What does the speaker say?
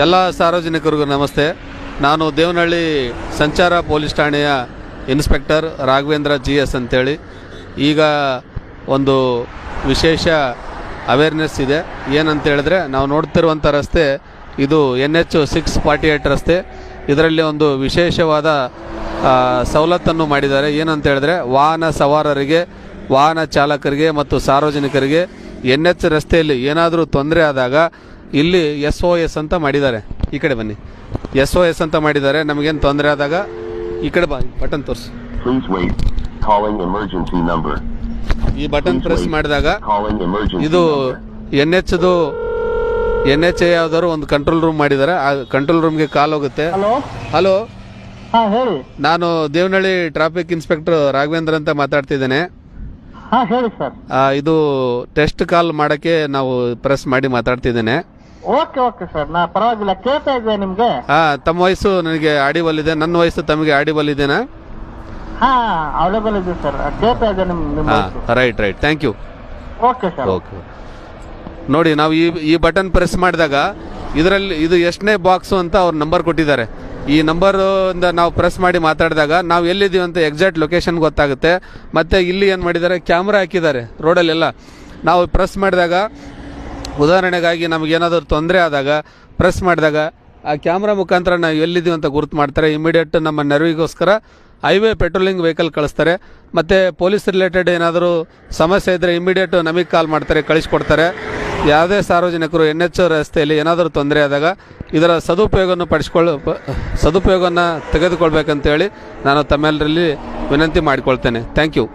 ಎಲ್ಲ ಸಾರ್ವಜನಿಕರಿಗೂ ನಮಸ್ತೆ. ನಾನು ದೇವನಹಳ್ಳಿ ಸಂಚಾರ ಪೊಲೀಸ್ ಠಾಣೆಯ ಇನ್ಸ್ಪೆಕ್ಟರ್ ರಾಘವೇಂದ್ರ GS ಅಂತೇಳಿ. ಈಗ ಒಂದು ವಿಶೇಷ ಅವೇರ್ನೆಸ್ ಇದೆ. ಏನಂತ ಹೇಳಿದ್ರೆ, ನಾವು ನೋಡ್ತಿರುವಂಥ ರಸ್ತೆ ಇದು NH 648 ರಸ್ತೆ. ಇದರಲ್ಲಿ ಒಂದು ವಿಶೇಷವಾದ ಸವಲತ್ತನ್ನು ಮಾಡಿದ್ದಾರೆ. ಏನಂತ ಹೇಳಿದ್ರೆ, ವಾಹನ ಸವಾರರಿಗೆ, ವಾಹನ ಚಾಲಕರಿಗೆ ಮತ್ತು ಸಾರ್ವಜನಿಕರಿಗೆ NH ರಸ್ತೆಯಲ್ಲಿ ಏನಾದರೂ ತೊಂದರೆ ಆದಾಗ ಇಲ್ಲಿ SOS ಅಂತ ಮಾಡಿದ್ದಾರೆ. ಈ ಕಡೆ ಬನ್ನಿ, SOS ಅಂತ ಮಾಡಿದ್ದಾರೆ. ನಮಗೇನು ತೊಂದರೆ ಆದಾಗ ಈ ಕಡೆ ಬಾ, ಬಟನ್ ತೋರಿಸಿ. ಈ ಬಟನ್ ಪ್ರೆಸ್ ಮಾಡಿದಾಗ ಇದು NH ಯಾವ್ದಾದ್ರು ಒಂದು ಕಂಟ್ರೋಲ್ ರೂಮ್ ಮಾಡಿದ್ದಾರೆ. ಆ ಕಂಟ್ರೋಲ್ ರೂಮ್ಗೆ ಕಾಲ್ ಹೋಗುತ್ತೆ. ಹಲೋ, ಹೇಳಿ. ನಾನು ದೇವನಹಳ್ಳಿ ಟ್ರಾಫಿಕ್ ಇನ್ಸ್ಪೆಕ್ಟರ್ ರಾಘವೇಂದ್ರ ಅಂತ ಮಾತಾಡ್ತಿದ್ದೇನೆ. ಹೇಳಿ ಸರ್. ಇದು ಟೆಸ್ಟ್ ಕಾಲ್ ಮಾಡಕ್ಕೆ ನಾವು ಪ್ರೆಸ್ ಮಾಡಿ ಮಾತಾಡ್ತಿದ್ದೇನೆ. ಓಕೆ ಓಕೆ ಸರ್, ನಾ ಪರವಾಗಿಲ್ಲ, ಕೇಳ್ತಾ ಇದ್ದೆ ನಿಮ್ಗೆ. ತಮ್ಮ ವಯಸ್ಸು ನನಗೆ ಆಡಿಬಲ್ ಇದೆ, ನನ್ನ ವಯಸ್ಸು ತಮಗೆ ಆಡಿಬಲ್ ಇದೆನಾ? ಅವೈಲೇಬಲ್ ಇದೆ ಸರ್, ಕೇಳ್ತಾ ಇದ್ದೆ ನಿಮ್ಮ right, thank you. Okay sir. Okay, ನೋಡಿ, ನಾವು ಈ ಬಟನ್ ಪ್ರೆಸ್ ಮಾಡಿದಾಗ ಇದರಲ್ಲಿ ಇದು ಎಷ್ಟನೇ ಬಾಕ್ಸು ಅಂತ ಅವ್ರ ನಂಬರ್ ಕೊಟ್ಟಿದ್ದಾರೆ. ಈ ನಂಬರಿಂದ ನಾವು ಪ್ರೆಸ್ ಮಾಡಿ ಮಾತಾಡಿದಾಗ ನಾವು ಎಲ್ಲಿದ್ದೀವಿ ಅಂತ ಎಕ್ಸಾಕ್ಟ್ ಲೊಕೇಶನ್ ಗೊತ್ತಾಗುತ್ತೆ. ಮತ್ತು ಇಲ್ಲಿ ಏನು ಮಾಡಿದ್ದಾರೆ, ಕ್ಯಾಮ್ರಾ ಹಾಕಿದ್ದಾರೆ ರೋಡಲ್ಲೆಲ್ಲ. ನಾವು ಪ್ರೆಸ್ ಮಾಡಿದಾಗ, ಉದಾಹರಣೆಗಾಗಿ ನಮಗೇನಾದರೂ ತೊಂದರೆ ಆದಾಗ ಪ್ರೆಸ್ ಮಾಡಿದಾಗ ಆ ಕ್ಯಾಮ್ರಾ ಮುಖಾಂತರ ನಾವು ಎಲ್ಲಿದ್ದೀವಿ ಅಂತ ಗುರುತು ಮಾಡ್ತಾರೆ. ಇಮಿಡಿಯೇಟ್ ನಮ್ಮ ನೆರವಿಗೋಸ್ಕರ ಹೈವೇ ಪೆಟ್ರೋಲಿಂಗ್ ವೆಹಿಕಲ್ ಕಳಿಸ್ತಾರೆ. ಮತ್ತು ಪೊಲೀಸ್ ರಿಲೇಟೆಡ್ ಏನಾದರೂ ಸಮಸ್ಯೆ ಇದ್ದರೆ ಇಮಿಡಿಯೇಟ್ ನಮಗೆ ಕಾಲ್ ಮಾಡ್ತಾರೆ, ಕಳಿಸ್ಕೊಡ್ತಾರೆ. ಯಾವುದೇ ಸಾರ್ವಜನಿಕರು NH ರಸ್ತೆಯಲ್ಲಿ ಏನಾದರೂ ತೊಂದರೆ ಆದಾಗ ಇದರ ಸದುಪಯೋಗವನ್ನು ತೆಗೆದುಕೊಳ್ಬೇಕಂತೇಳಿ ನಾನು ತಮ್ಮೆಲ್ಲರಲ್ಲಿ ವಿನಂತಿ ಮಾಡಿಕೊಳ್ತೇನೆ. Thank you.